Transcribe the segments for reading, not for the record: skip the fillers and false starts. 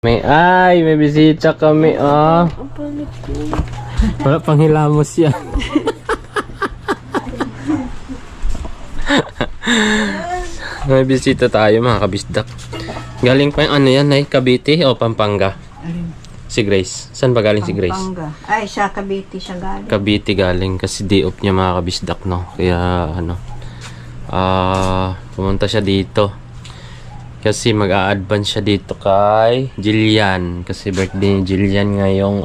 May bisita kami, oh. Wala pang hilamos yan. May bisita tayo mga kabisdak. Galing pa yung ano yan, ay Cavite o Pampanga? Si Grace. Saan ba galing si Grace? Pampanga. Ay, siya Cavite siya galing. Cavite galing kasi day off niya mga kabisdak, no? Kaya ano, pumunta siya dito. Kasi mag-a-advance siya dito kay Jillian. Kasi birthday ni Jillian ngayong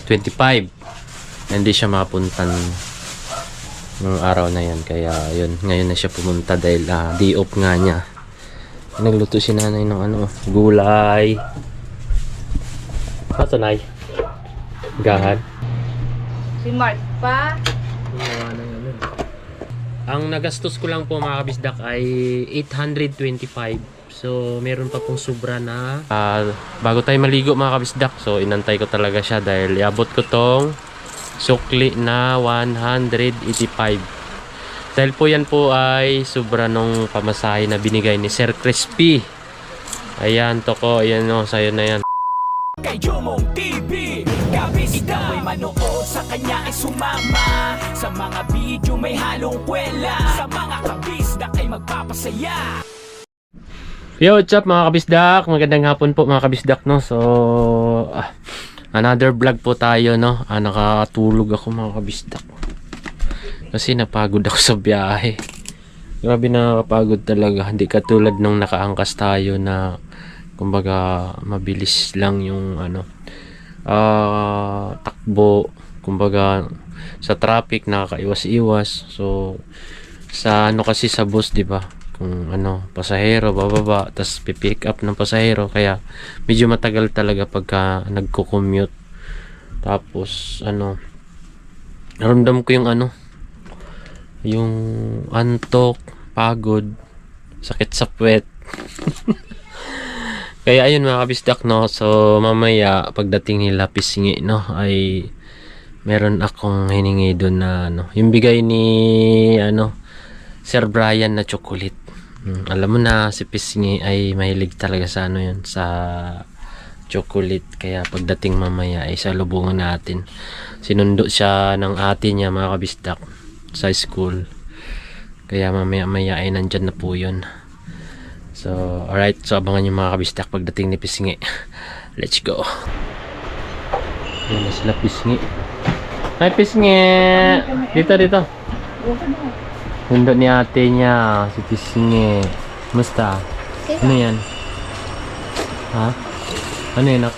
25. Hindi siya makapunta ng araw na yan. Kaya yun, ngayon na siya pumunta dahil day off nga niya. Nagluto si nanay ng gulay. Nay? Gahad? Si Mark pa. Ang nagastos ko lang po mga kabisdak ay 825. So meron pa pong sobra na bago tayo maligo mga kabisdak. So inantay ko talaga siya dahil iabot ko tong sukli na 185. Dahil po yan po ay sobra nung pamasahe na binigay ni Sir Crispy. Ayan to ko, ayan o, sayo na yan. Kay Jomong TV, kabisda may manood sa kanya ay sumama. Sa mga video may halong kwela. Sa mga kabisda ay magpapasaya. Yo, what's up mga kabisdak? Magandang hapon po mga kabisdak, no? So, another vlog po tayo, no? Nakatulog ako mga kabisdak. Kasi napagod ako sa biyahe. Grabe nakakapagod talaga. Hindi katulad nung nakaangkas tayo na kumbaga mabilis lang yung takbo, kumbaga sa traffic nakakaiwas-iwas. So sa kasi sa bus, di ba, kung pasahero bababa tas pipick up ng pasahero, kaya medyo matagal talaga pagka nagko-commute. Tapos naramdam ko yung antok, pagod, sakit sa puwet. Kaya ayun mga kabisdak, no. So mamaya pagdating nila Pisngi, no, ay meron akong hiningi doon na yung bigay ni Sir Brian na chocolate. Alam mo na si Pisngi ay mahilig talaga sa yun, sa chocolate. Kaya pagdating mamaya ay salubungan natin. Sinundo siya ng ate niya mga kabisdak sa school. Kaya mamaya ay nandyan na po yun. So, alright. So, abangan yung mga kabisdak pagdating ni Pisngi. Let's go. Yan na sila Pisngi. Hi, Pisngi! Dito. Nandun ni ate niya, si Pisngi. Musta? Ano yan? Ha? Ano yan?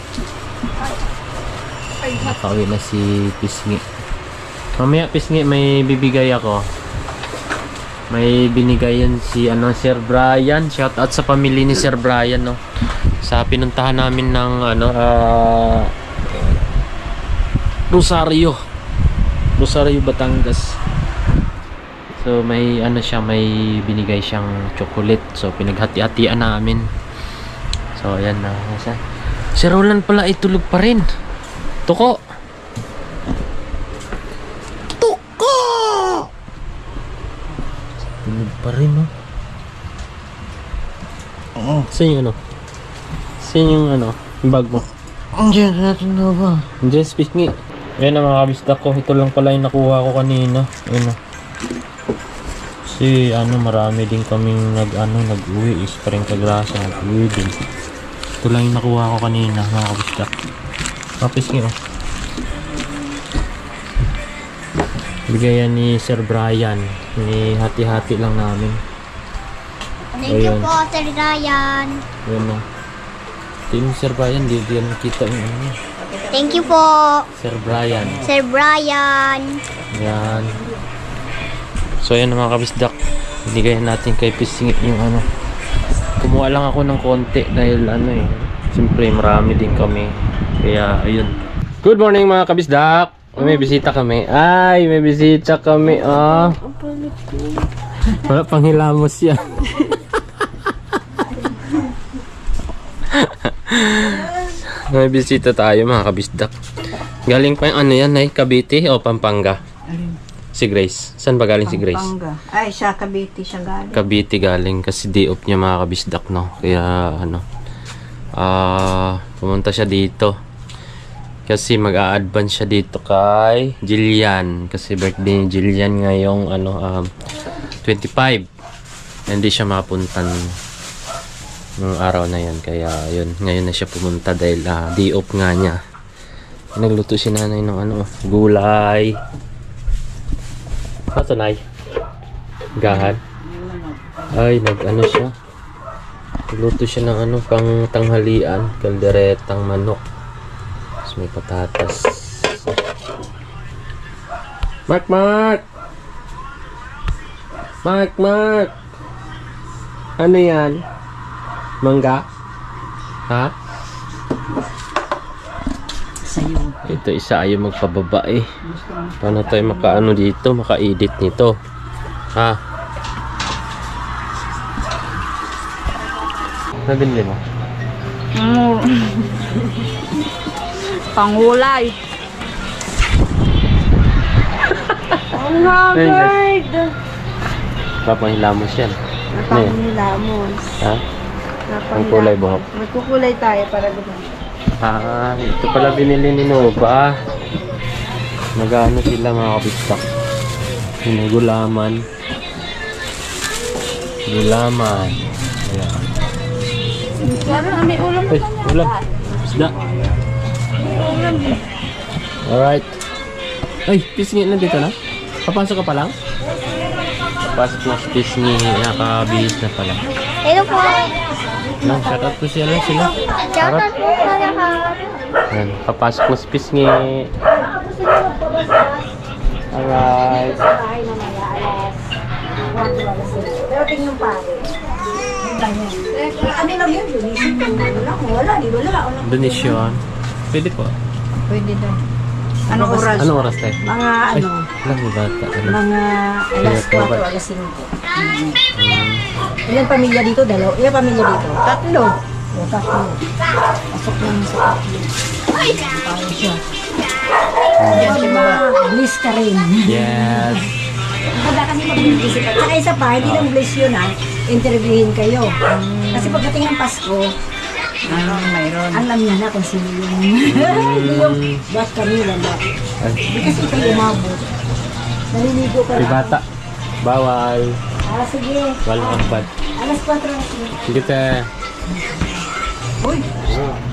Nakauwi na si Pisngi. Mamaya, Pisngi, may bibigay ako. May binigay yan si Sir Brian. Shout out sa pamilya ni Sir Brian, no. Sa pinuntahan namin ng Rosario, Batangas. So may may binigay siyang chocolate. So pinaghati-hatian namin. So ayan na. Si Roland pala ay tulog pa rin. Tuko. Tulog pa rin, no? Oo. Saan yung Saan yung yung bag mo? Andiyan natin na ba? Andiyan, Pisngi. Ayan na mga kabisdak ko. Ito lang pala yung nakuha ko kanina. Ayan na. Kasi marami din kaming nag-uwi. Isa rin kagrasa. Nag-uwi din. Ito lang yung nakuha ko kanina mga kabisdak. Mga Pisngi, oh. Bigay yan ni Sir Brian. Hati-hati lang namin. Thank you po, Sir Ryan. Ayan na. Team Sir Brian, di yan kita yung Thank you po, Sir Brian. Sir Brian. Ayan. So ayan mga kabisdak. Binigayan natin kay Pisngi yung Kumuha lang ako ng konti dahil siyempre marami din kami. Kaya ayun. Good morning mga kabisdak. May bisita kami. May bisita kami, oh. Wala pang hilamos yan. May bisita tayo mga kabisdak. Galing pa yung yan, ay Cavite o Pampanga? Si Grace. Saan ba galing si Grace? Pampanga. Ay, siya Cavite siya galing. Cavite galing kasi day off niya mga kabisdak, no. Kaya pumunta siya dito. Kasi mag-a-advance siya dito kay Jillian. Kasi birthday ni Jillian ngayong 25. Hindi siya makapunta ng araw na yun. Kaya yun, ngayon na siya pumunta dahil day off nga niya. Nagluto si nanay ng gulay. Ano nay? Gahan. Ay, siya. Nagluto siya ng pang tanghalian. Kalderetang manok. Tapos may patatas. Mark! Ano yan? Mangga? Ha? Sa'yo. Ito isa ayaw magpababa eh. Paano tayo makaano dito? Maka-edit nito. Ha? Ano binili mo? Pangulay. Ang hagard. Papahilamos yan. Napangilamos. Ha? Ang kulay buhok. Magkukulay tayo para gumanda. Ito pala binili ni Nova. Nag-ano sila mga kabistak. Gulaman. Ayan. Parang may ulam Ay, ulam. Isda. Alright. Ay, pisngi na dito na? Papasok ka pa lang? Papasok na si pisngi. Nakabihis na pala. Hello po. Shout out po sila. Shoutout po sa lahat. Ayan, papasok na si pisngi. Alright. Ay, mamaya, alas. Pero tingnan pare. Ano lang yun? Wala. Donation. Pwede po. Pwede daw. Anong oras? Anong oras tayo? Mga Ay, lang bata. mga alas 4 o alas 5. Ilan pamilya dito? Dalaw? Ilan pamilya dito? Tatlo. O, tatlo. Pasok lang sa tatlo. Tayo siya. Diyan siya baba. Bliss ka rin. Yes. Kada kasi mag-bliss ka. Saka isa pa, hindi lang bliss yun interviewin kayo. Kasi pagdating ng Pasko, mayroon. Alam niya na kung sino yung hindi yung ba't kami lala. Hindi kasi kayo umabot. Naliligo ka Ay, lang. bata. Bawal. Sige. Walang akbad. Alas 4 na siya. Sige te. Uy!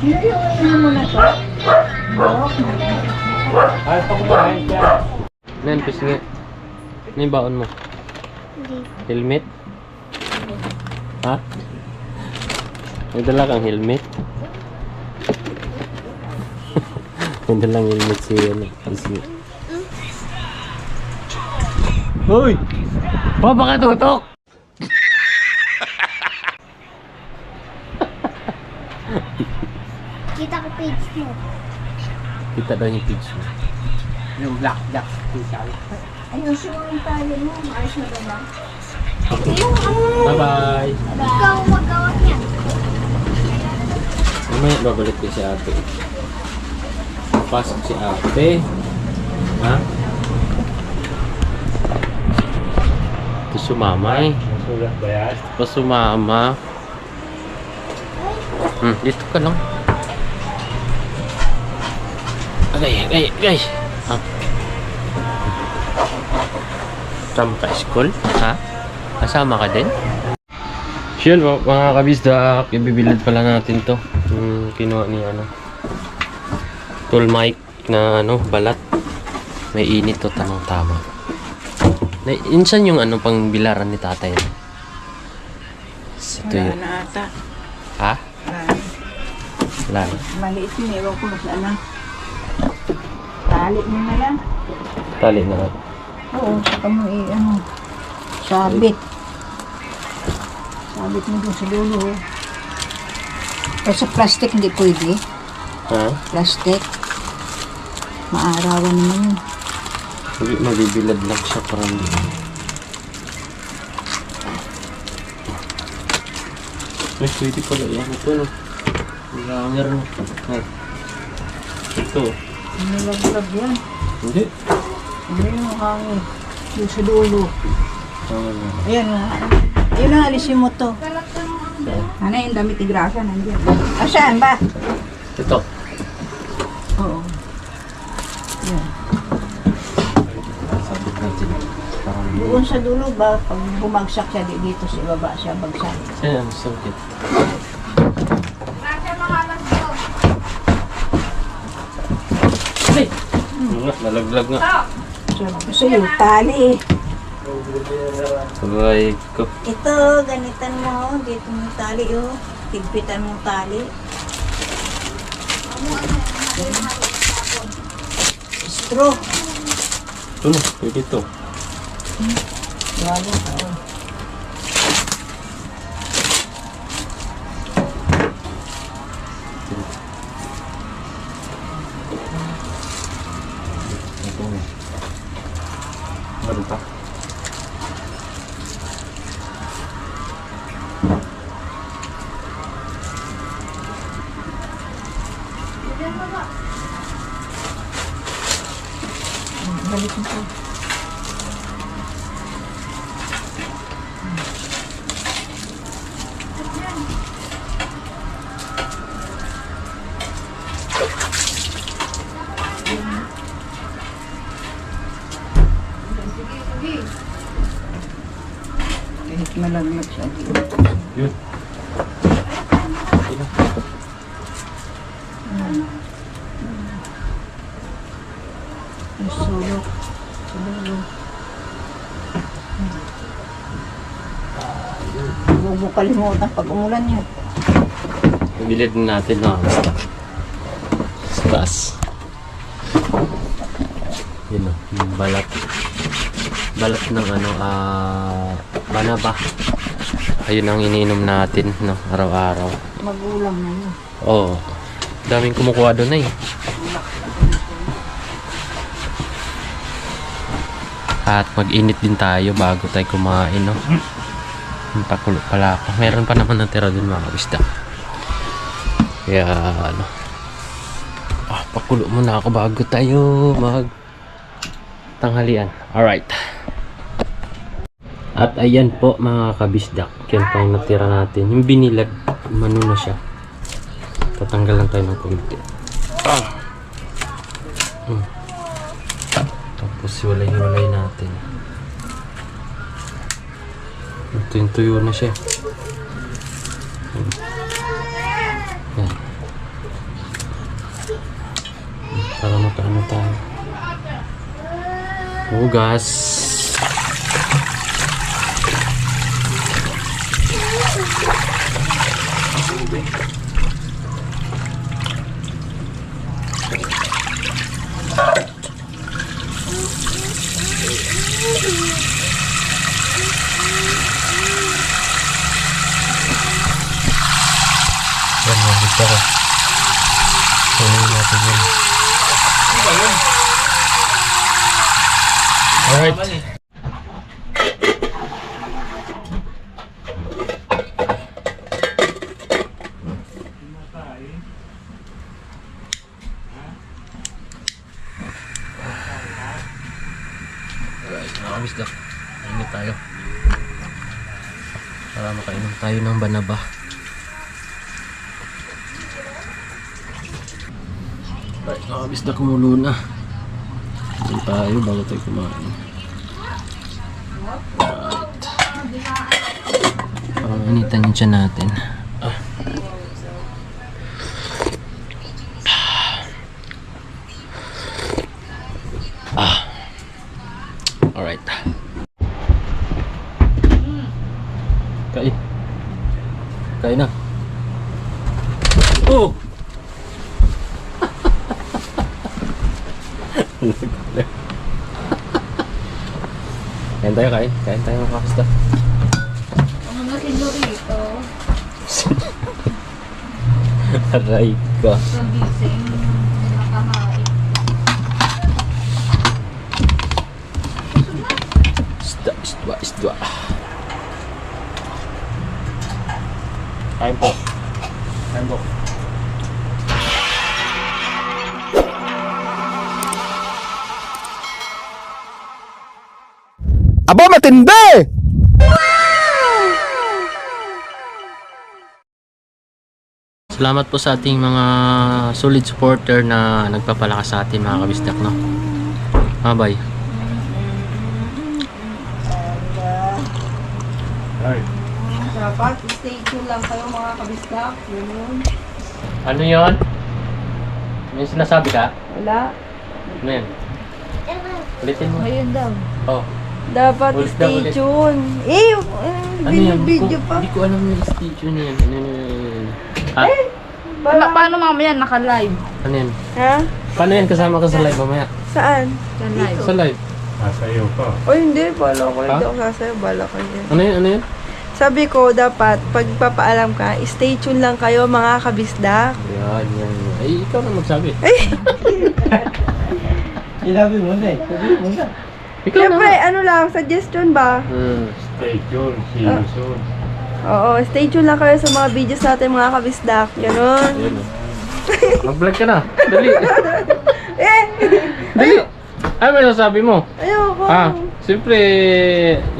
Hindi mo na to. Ay, pakumain siya. Nen, pisngi. Ano yung baon mo? Helmet? Ha? May dala kang helmet? May dalang helmet si pisngi. Hoy! Baka tutok! Kita ko page mo. Kita daw yung page mo. Yung black. Ayun, sure tayo mo. Maayos na ba ba? Bye-bye! Ikaw magawa niyan. Mamaya babalik ko si ate. Pasok si ate. Ha? Ito sumama eh. Ito sumama. Dito ka lang. Agay. Ha? Kasama ka school? Ha? Kasama ka din? Yun mga kabisdak, ibibilad pala natin to. Kinuha ni tool mic na balat. May init to, tamang-tama. Insan yung pang bilaran ni tatay. Ito yun. na ata. Ha? Wala na. Maliit yun. Ewan ko mas Tali mo na lang. Tali na lang. Oo. Saka mo sabit. Sabit mo dun sa dulo. Pero sa plastic hindi pwede. Ha? Plastic. Maarawan naman yun. Mabibilad lang siya parang ay, pwede pala yan. Ito no. Hanger no. Ito. Nilaglag yan. Hindi. Ano yung hangin? Yung sa dulo. Hanger na. Ayan nga. Ayun ang alisin mo to. Ano yung damit ni Gracia nandiyan? Ah, saan ba? Ito. Oo. Yan. Sabit natin. Parang Doon sa dulo ba, pag bumagsak siya, dito sa ibaba siya bagsak. Ayan, sakit. Ay! Nalaglag nga. So yung tali eh. Sabay ko. Ito, ganitan mo. Dito mo tali oh. Tigpitan mo tali. Straw. Ito na, pwede ito. Bago ka oh. Ito na. Meron pa. Balik mo po. Kahit malaglag siya dito. Yun. Yung sulok. Sulok. Huwag mo kalimutan pag umulan yan. Bilid natin na basta. Sa taas. Yun o, yung balat. Balat ng ano, banaba. Ayun ang iniinom natin, no, araw-araw. Magulang na yun. Oo. Daming kumukuha doon na eh. At mag-init din tayo bago tayo kumain, no. Pakulo pala ako. Meron pa naman natira doon mga kabisda. Kaya ano. Pakulo muna ako bago tayo mag tanghalian. Alright. At ayan po mga kabisdak. Yan po ang natira natin. Yung binilad, mano na siya. Tatanggal lang tayo ng konti. Tapos hiwalay-hiwalay natin. Ito yung tuyo na siya. Yan. Para makaano tayo. Hugas. Yan, magigit ako. Kunin natin yan. Alright. Alright, mga kabisdak. Init tayo. Para makainom tayo ng banaba. Alright, mga kabisdak, kumulo na. Ito tayo bago tayo kumain. Alright. Initan yung tiyan natin. Alright. Kain. Kain na. Oh! Kain tayo, kain. Kain tayo mga kapasta. Ano na sinurito? Aray ka. Pagising. Nakamain. Isda. Kain po. Kain po. Aba, matindi! Salamat po sa ating mga solid supporter na nagpapalakas sa atin mga kabisdak, no? Bye. Dapat stay tuned lang kayo mga kabisdak. Ganun. Ano yun? May sinasabi ka? Wala. Ano yan? Ulitin mo. Ayun daw. Oh. Dapat Ulit daw, stay ulit. tuned. Ano yan? Video pa. Hindi ko alam yung stage yun yan. Ano yan? Ha? Paano mamaya naka-live? Ano yan? Ha? Paano yan kasama ka sa live mamaya? Saan? Sa live? O hindi, bala ko. Ha? Hindi ako sasayo, bala ko yan. Ano yan? Ano yan? Sabi ko, dapat, pagpapaalam ka, stay tuned lang kayo mga kabisdak. Yan. Ay, ikaw na magsabi. Ilabi mo na eh. Sabi mo na. Ikaw Siyempre, na. ano lang, suggestion ba? Stay tuned. See you soon. Oo, stay tuned lang kayo sa mga videos natin mga kabisdak. Ganon. Ayun. Mag-vlog ka na. Dali. Dali. Ano may nasabi mo? Ayoko. Siyempre,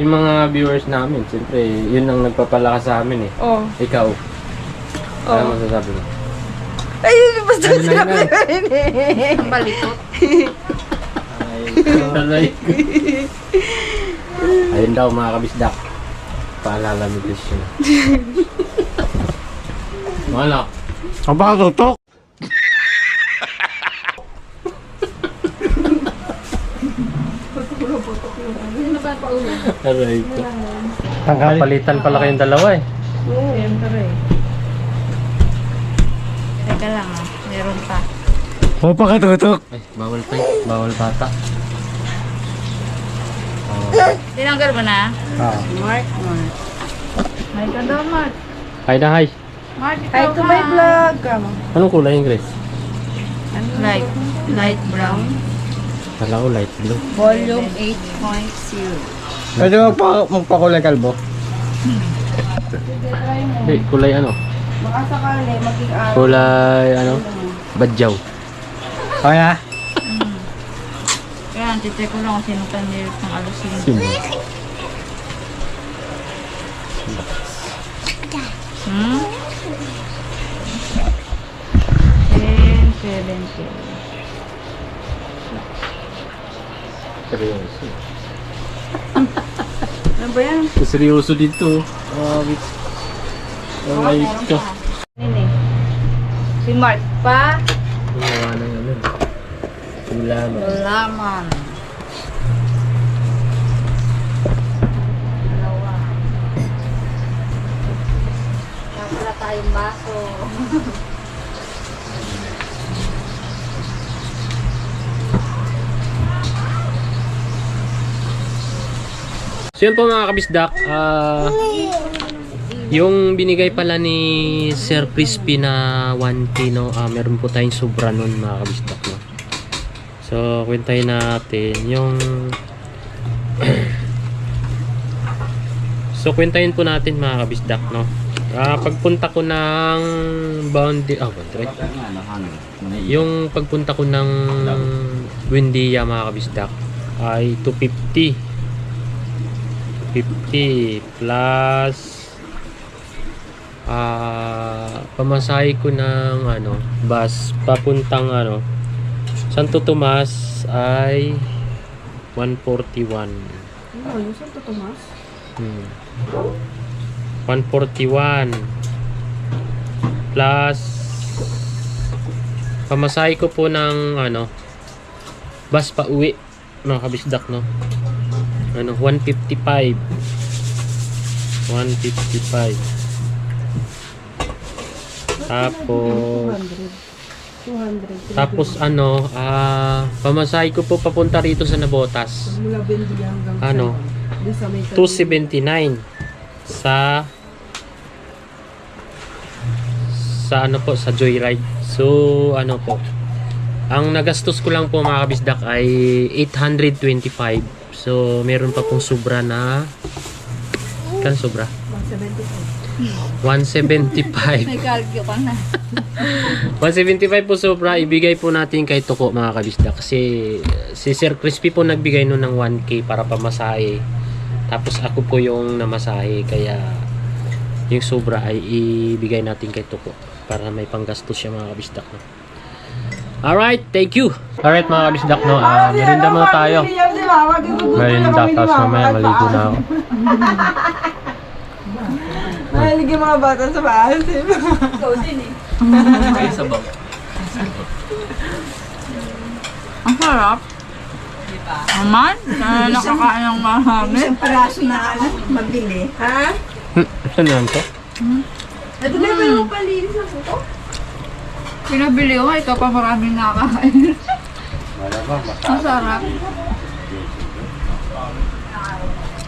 yung mga viewers namin, siyempre, yun ang nagpapalakas sa amin eh. Oh. Ikaw. Ano masasabi mo? Ay, basta Ano na sinabi yun? ko rin eh. Balikot. Talay. Ayun daw mga kabisdak. Paalala mo Christian. Wala. Ang baka tutok. Aray ko. Kapalitan pala kayong dalawa eh. Siyempre. Teka lang meron pa. O baka tutok. Ay, bawal pa eh. Bawal bata. Tinanggal mo na? Mark. May ka daw, Mark. Hi na hi. Mark, Hi ikaw to my vlog. Kama. Anong kulay yung Grace? Light brown. Kala ko light blue. Volume 8.0. Pwede magpakulay kalbo? Hindi, kulay ano? Baka sakali, maging araw. Kulay ano? Badyaw. Okay na? Kaya, antitry ko lang kung sino pa nilit ng alusin. Sino? Hmm? 10, 17. Seryoso. Ano ba yan? Seryoso dito. Wait. Alright ka. Si Mark pa. Wala na ano. Ulaman. Laman. Dalawa. Wala tayong baso. So yun po mga kabisdak, yung binigay pala ni Sir Crispy na 1K, no, meron po tayong sobra nun mga kabisdak, no? So kwentahin natin yung so kwentahin po natin mga kabisdak, no? Pagpunta ko ng yung pagpunta ko ng Buendia mga kabisdak ay 250 plus pamasahe ko ng bus papuntang Santo Tomas ay 141. Yung Santo Tomas? 141 plus pamasahe ko po ng bus pa uwi mga kabisdak, no? 155 tapos pamasahe ko po papunta rito sa Nabotas Mula Bendia hanggang 279 sa sa Joyride. So po, ang nagastos ko lang po mga kabisdak ay 825. So meron pa pong sobra na sobra 175. May kalkyo ka na. 175 po sobra, ibigay po natin kay Tuko mga kabisdak, kasi si Sir Crispy po nagbigay nun ng 1K para pamasahe, tapos ako po yung namasahe, kaya yung sobra ay ibigay natin kay Tuko. para may panggastos siya mga kabisdak, no? Alright, thank you. Alright mga kabisdak, no? Merinda muna tayo. Merinda, tapos mamaya maligo na ako. Mahilig yung mga bata sa bahay. Ikaw din eh. Ang sarap. Naman, nakakain ng marami. Isang piraso na magbili. Ha? Saan yan to? Ito na yung palinis na po. Pinabili ko, ikaw pa maraming nakakain. Ang sarap.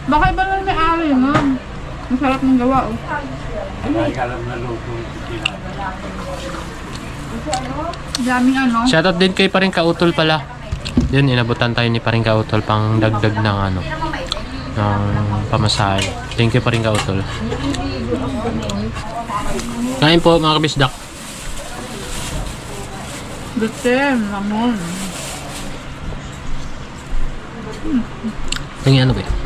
Baka iba lang may ari, ma'am. Masarap ng gawa, oh. Daming ano. Shoutout din kay Paring Kautol pala. Yun, inabutan tayo ni Paring Kautol pang dagdag ng ano, ng pamasahe. Thank you Paring Kautol. Kain po mga kabisdak. Bitin, lamon. Tingin ano ba yun?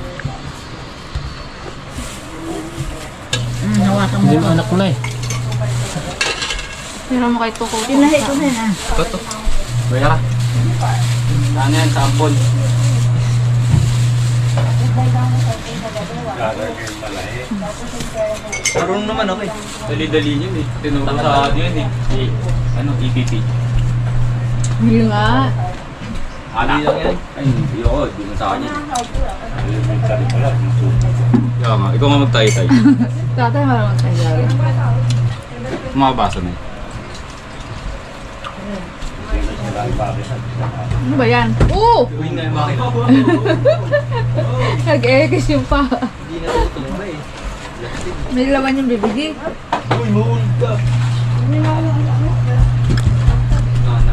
Hawakan mo. Hindi mo anak ko na eh. Tira mo kay Tuko. Tinahi ko na na. Ito. Bayara. Ano yan? Tampon. Marunong naman ako eh. Dali-dali yun eh. Tinuro sa audio yun eh. Ano, EPP. Hindi nga. Ali lang yan. Ay, hindi ako. Hindi mo sa akin yun. Kaya nga, ikaw nga magtay-tay. Tatay maramang tayo. Makabasa na eh. Ano ba yan? Oo! Uy nga yung makina. Nag-ekis yung pa. Hindi na tutumba eh. May laman yung bibigi. Uy, mahulog ka. Nanan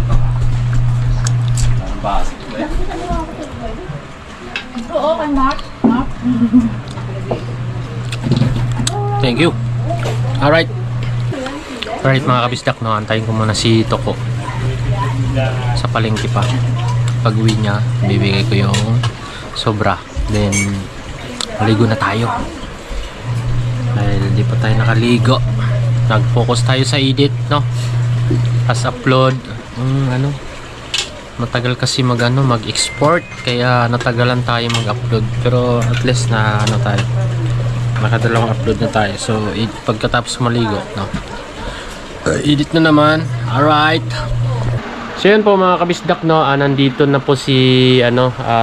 ka ka. Basa. Oo, kay Mark. Mark. Thank you. Alright. Alright mga kabisdak, no? Antayin ko muna si Toko sa palengke pa. Pag uwi niya, bibigay ko yung sobra. Then, maligo na tayo. Dahil di pa tayo nakaligo. Nag-focus tayo sa edit, no? As upload. Ano? Matagal kasi mag-export. Kaya natagalan tayo mag-upload. Pero at least na ano tayo. Nakadalawang upload na tayo. So, pagkatapos maligo, no? Edit na naman. Alright. So yun po mga kabisdak, no, nandito na po si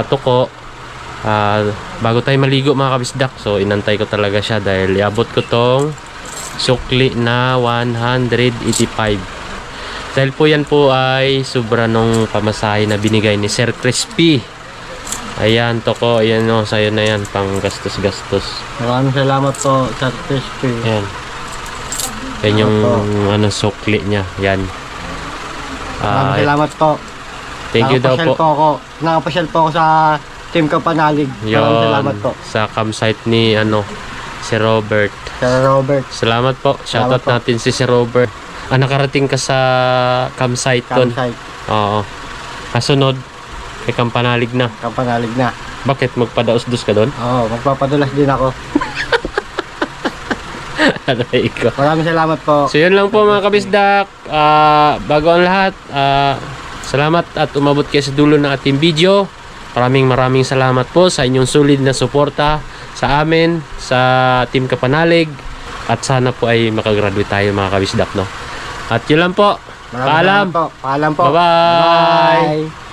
Tuko. Bago tayo maligo mga kabisdak, so inantay ko talaga siya dahil iabot ko tong sukli na 185. Dahil po yan po ay sobra nung pamasahe na binigay ni Sir Crispy. Ayan Tuko, ayan, no, sa'yo na yan, pang gastos-gastos. Maraming salamat po sa Crispy. Ayan. Yan yung sukli niya. Yan. Maraming salamat po. Thank you daw po. Nakapasyal po ako sa Team Kapanalig. Maraming salamat po. Sa campsite ni si Robert. Sir Robert. Salamat po. Shoutout Salamat po. natin si Robert. Nakarating ka sa campsite doon. Campsite. Oo. Kasunod kay Kampanalig na. Kapanalig na. Bakit magpadaos-dos ka doon? Oo, magpapadulas din ako. Aray ko. Maraming salamat po. So yun lang po mga kabisdak. Bago ang lahat, salamat at umabot kayo sa dulo ng ating video. Maraming salamat po sa inyong solid na suporta sa amin, sa Team Kapanalig. At sana po ay makagraduate tayo mga kabisdak, no? At yun lang po. Maraming salamat po. Paalam po. Bye-bye. Bye.